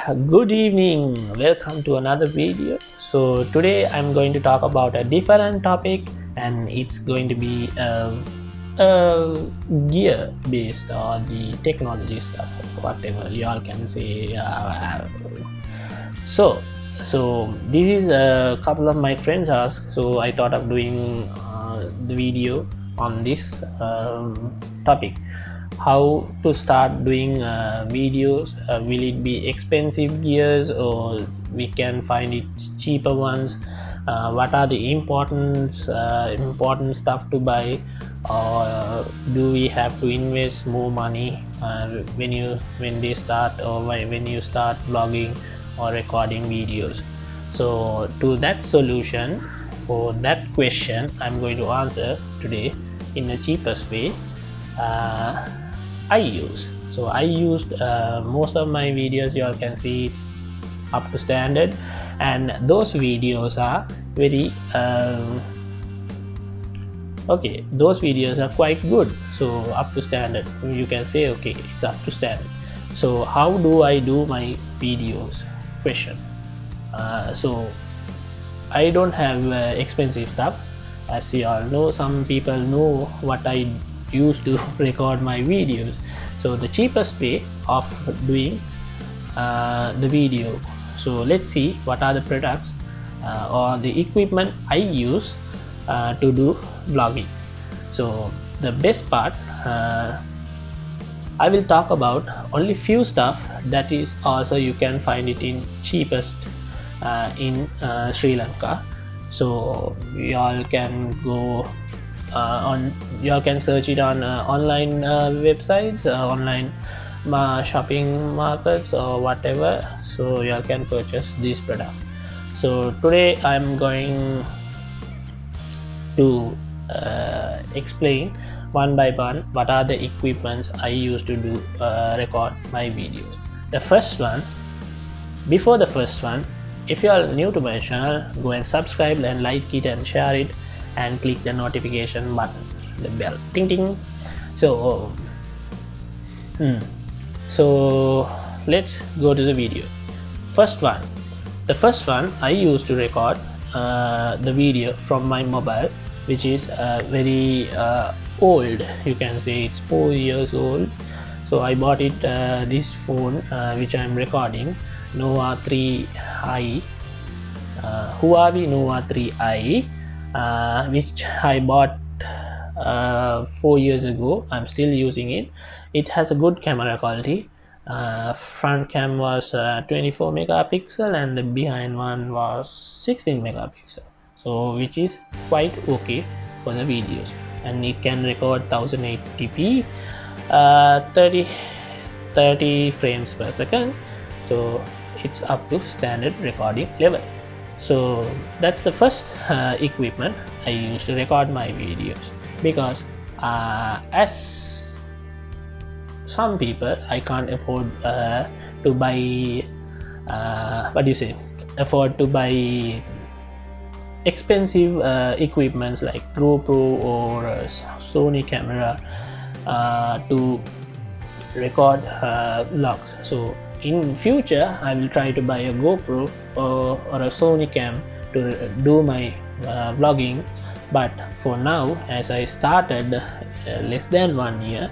Good evening, welcome to another video. So today I'm going to talk about a different topic, and it's going to be gear based or the technology stuff, whatever y'all can say. So this is a couple of my friends asked, so I thought of doing the video on this topic. How to start doing videos. Will it be expensive gears or we can find it cheaper ones? What are the important stuff to buy, or do we have to invest more money when you start vlogging or recording videos? So to that solution, for that question, I'm going to answer today in the cheapest way I use. So I used most of my videos, you all can see it's up to standard, and those videos are very okay, those videos are quite good. So up to standard, you can say okay, it's up to standard. So how do I do my videos question? So I don't have expensive stuff. As you all know, some people know what I used to record my videos. So the cheapest way of doing the video, so let's see what are the products or the equipment I use to do vlogging. So the best part, I will talk about only few stuff that is also you can find it in cheapest in Sri Lanka. So y'all can go you can search it on online websites, online shopping markets or whatever, so you can purchase this product. So today I'm going to explain one by one what are the equipments I use to do record my videos. The first one, before the first one, if you are new to my channel, go and subscribe and like it and share it and click the notification button, the bell, ting ting. So so let's go to the video. The first one I used to record the video from my mobile, which is very old, you can say it's 4 years old. So I bought it this phone which I'm recording, Nova 3i, Huawei Nova 3i, which I bought 4 years ago. I'm still using it. It has a good camera quality. Front cam was 24 megapixel and the behind one was 16 megapixel, so which is quite okay for the videos, and it can record 1080p 30 frames per second. So it's up to standard recording level. So that's the first equipment I use to record my videos, because as some people, I can't afford to buy afford to buy expensive equipments like GoPro or Sony camera to record vlogs. So in future I will try to buy a GoPro or a Sony cam to do my vlogging, but for now, as I started less than 1 year,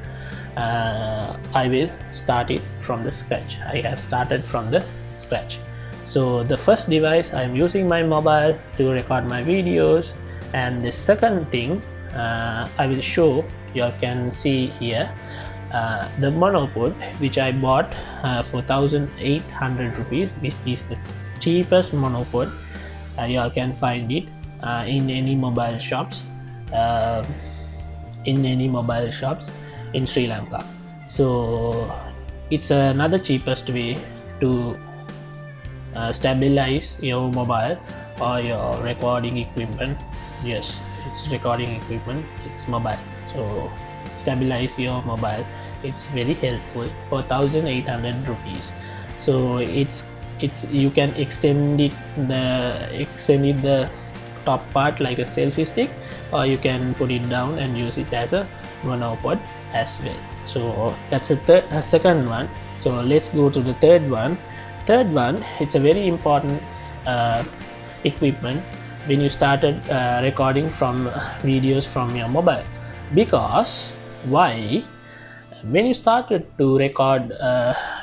I will start it from the scratch. I have started from the scratch. So the first device, I am using my mobile to record my videos, and the second thing I will show, you can see here, the monopod which I bought for 1800 rupees, which is the cheapest monopod. You all can find it in any mobile shops in Sri Lanka. So it's another cheapest way to stabilize your mobile or your recording equipment. Yes, it's recording equipment, it's mobile, so stabilize your mobile. It's very helpful for 1800 rupees. So it's you can extend the top part like a selfie stick, or you can put it down and use it as a monopod as well. So that's a second one. So let's go to the third one. third one, it's a very important equipment when you started recording from videos from your mobile. Because why? When you started to record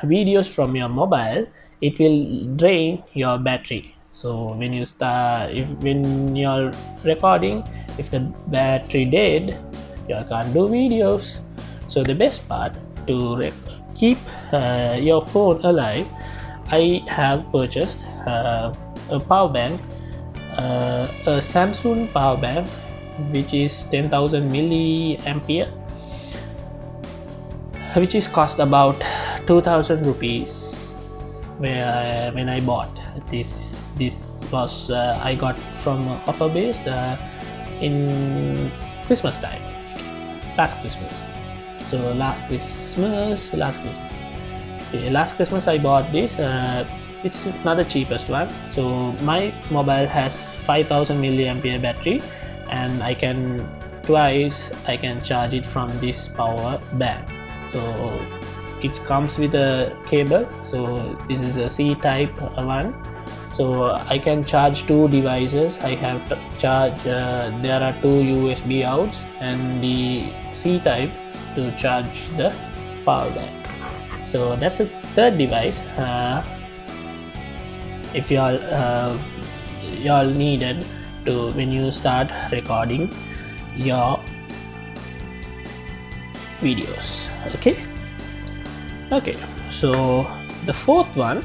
videos from your mobile, it will drain your battery. So when you start, when you're recording, if the battery dead, you can't do videos. So the best part to keep your phone alive, I have purchased a power bank, a Samsung power bank, which is 10,000 milliampere, which is cost about 2,000 rupees. When I bought this was I got from offer based in Christmas time, last Christmas. So last Christmas I bought this. It's not the cheapest one. So my mobile has 5,000 milliampere battery, and I can charge it from this power bank. So it comes with a cable. So this is a C type one. So I can charge two devices. I have to charge. There are two USB outs and the C type to charge the power bank. So that's the third device. If you all needed to when you start recording your videos. Okay, so the fourth one,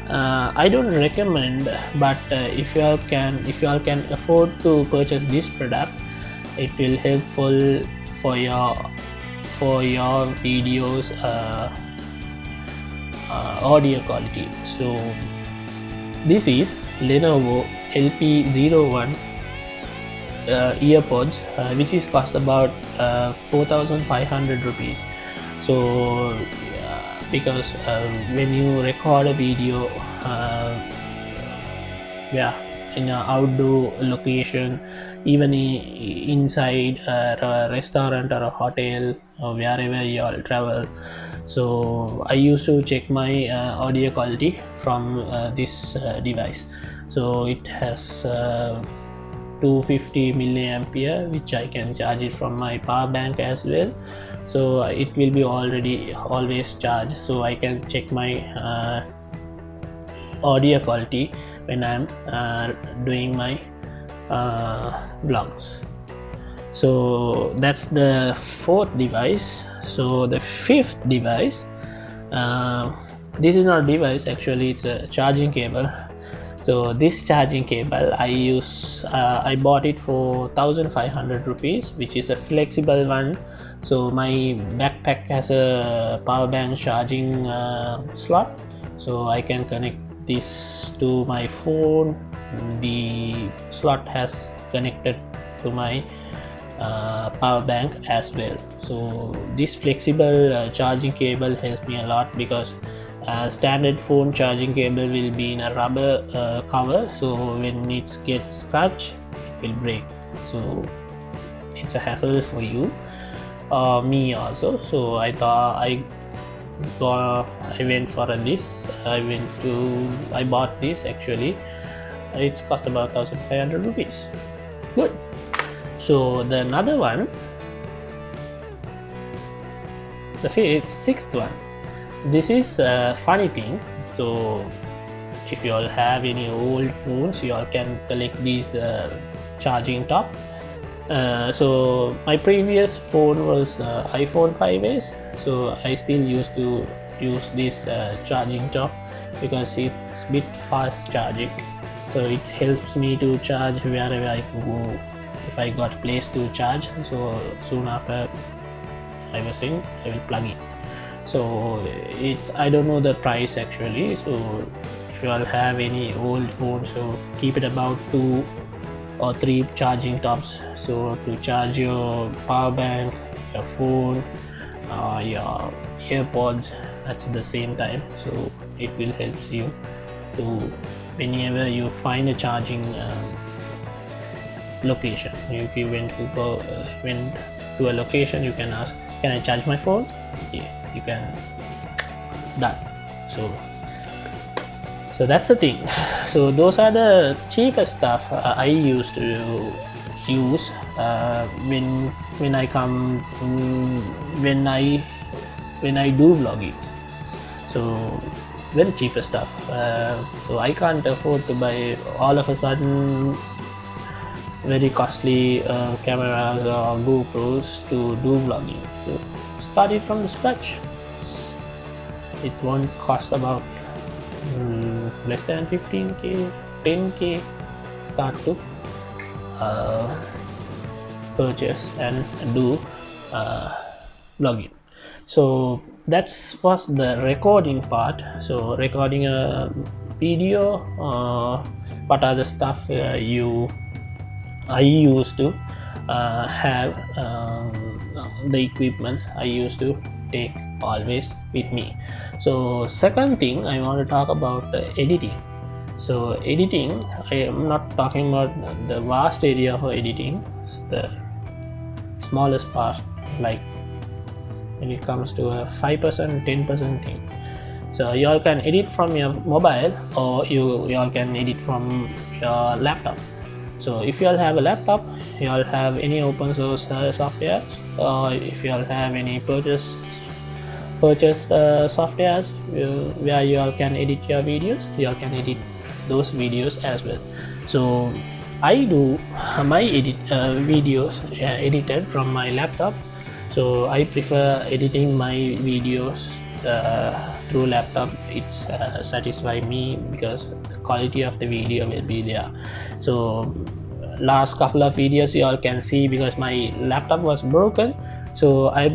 I don't recommend, but if you all can afford to purchase this product, it will helpful for your videos audio quality. So this is Lenovo LP01 Earpods, which is cost about 4,500 rupees. So because when you record a video in an outdoor location, even inside a restaurant or a hotel or wherever you all travel, so I used to check my audio quality from this device. So it has 250 milliampere, which I can charge it from my power bank as well. So it will be always charged, so I can check my audio quality when I'm doing my vlogs. So that's the fourth device. So the fifth device, this is not a device, actually it's a charging cable. So this charging cable I bought it for 1,500 rupees, which is a flexible one. So my backpack has a power bank charging slot, so I can connect this to my phone. The slot has connected to my power bank as well. So this flexible charging cable helps me a lot, because standard phone charging cable will be in a rubber cover, so when it gets scratched it will break. So it's a hassle for you, me also. So I thought I went for this. I bought this. Actually it's cost about 1,500 rupees. Good. So the another one, the sixth one, this is a funny thing. So if you all have any old phones, you all can collect these charging top. So my previous phone was iPhone 5s, so I still used to use this charging top because it's a bit fast charging. So it helps me to charge wherever I go. If I got a place to charge, so soon after I was saying, I will plug it. So I don't know the price actually. So if you all have any old phone, so keep it about 2 or 3 charging tops, so to charge your power bank, your phone, your Earpods at the same time. So it will help you to, whenever you find a charging location, if you went to a location, you can ask, can I charge my phone? Yeah, you can. Done. So So that's the thing. So those are the cheapest stuff I used to use when I come when I do vlogging. So very cheapest stuff. So I can't afford to buy all of a sudden very costly cameras or GoPros to do vlogging. So start it from the scratch. It won't cost about less than 15k, 10k. Start to purchase and do vlogging. So that's first the recording part. So recording a video, what are the stuff I used to have, the equipment I used to take always with me. So second thing I want to talk about editing. So editing, I am not talking about the vast area for editing. It's the smallest part, like when it comes to a 5%, 10% thing. So you all can edit from your mobile, or you all can edit from your laptop. So if you all have a laptop, you all have any open source software, or if you all have any purchase softwares where you all can edit your videos, you all can edit those videos as well. So I do my videos edited from my laptop. So I prefer editing my videos through laptop. It's satisfy me because the quality of the video will be there. So last couple of videos you all can see, because my laptop was broken, so I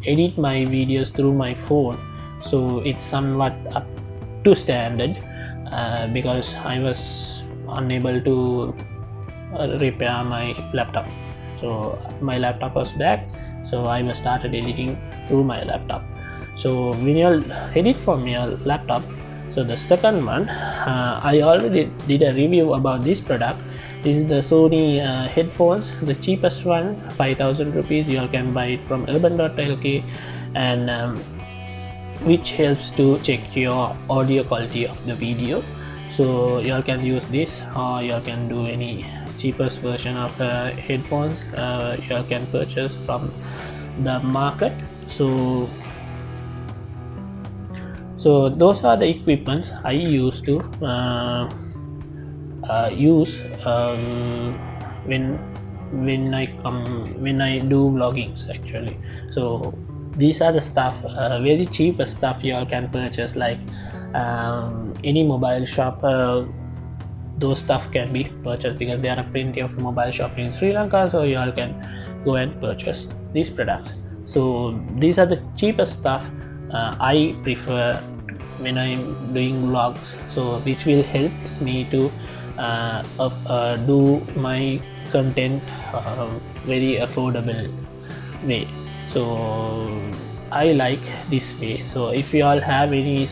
edit my videos through my phone. So it's somewhat up to standard because I was unable to repair my laptop. So my laptop was back, so I was started editing through my laptop. So when you edit from your laptop, so the second one, I already did a review about this product. This is the Sony headphones, the cheapest one, 5,000 rupees. You all can buy it from urban.lk, and which helps to check your audio quality of the video. So you all can use this, or you all can do any cheapest version of headphones you all can purchase from the market. So those are the equipments I used to use when I do vloggings actually. So these are the stuff, very cheapest stuff you all can purchase, like any mobile shop. Those stuff can be purchased because there are plenty of mobile shops in Sri Lanka, so you all can go and purchase these products. So these are the cheapest stuff I prefer when I'm doing vlogs, so which will help me to do my content very affordable way. So I like this way. So if you all have any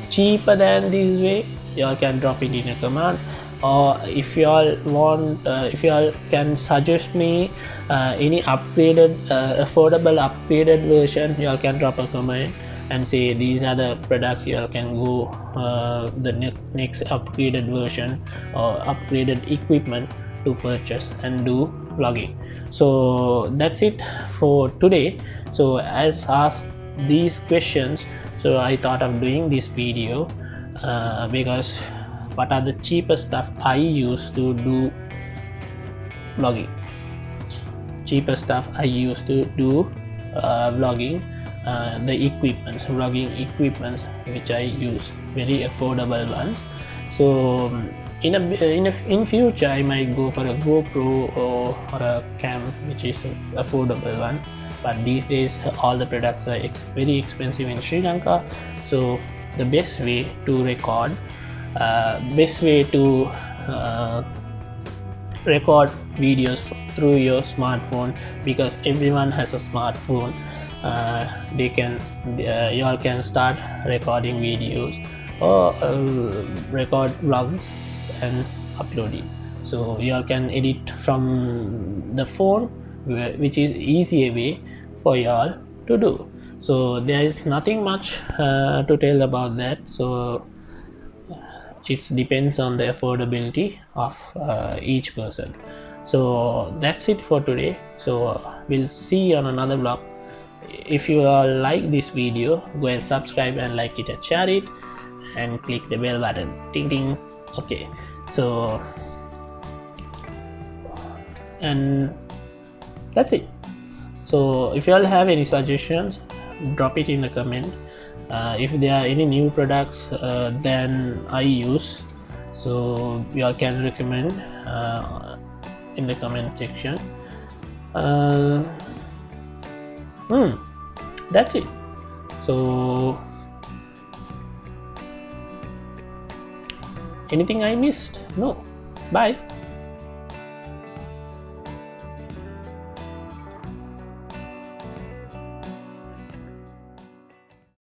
cheaper than this way, you all can drop it in a comment, or if you all want, if you all can suggest me any upgraded affordable upgraded version, you all can drop a comment and say these are the products you all can go the next upgraded version or upgraded equipment to purchase and do vlogging. So that's it for today. So as asked these questions, so I thought of doing this video because what are the cheapest stuff I used to do vlogging. Cheapest stuff I used to do vlogging, the equipments, vlogging equipments which I use, very affordable ones. So in future I might go for a GoPro or a cam which is affordable one, but these days all the products are very expensive in Sri Lanka. So the best way to record, record videos through your smartphone, because everyone has a smartphone. You all can start recording videos or record vlogs and upload it. So you all can edit from the phone, which is easier way for you all to do. So there is nothing much to tell about that. So it depends on the affordability of each person. So that's it for today. So we'll see you on another vlog. If you all like this video, go and subscribe and like it and share it, and click the bell button, ding ding. Okay, so and that's it. So if you all have any suggestions, drop it in the comment. If there are any new products then I use, so you all can recommend in the comment section. That's it. So anything I missed? No. Bye.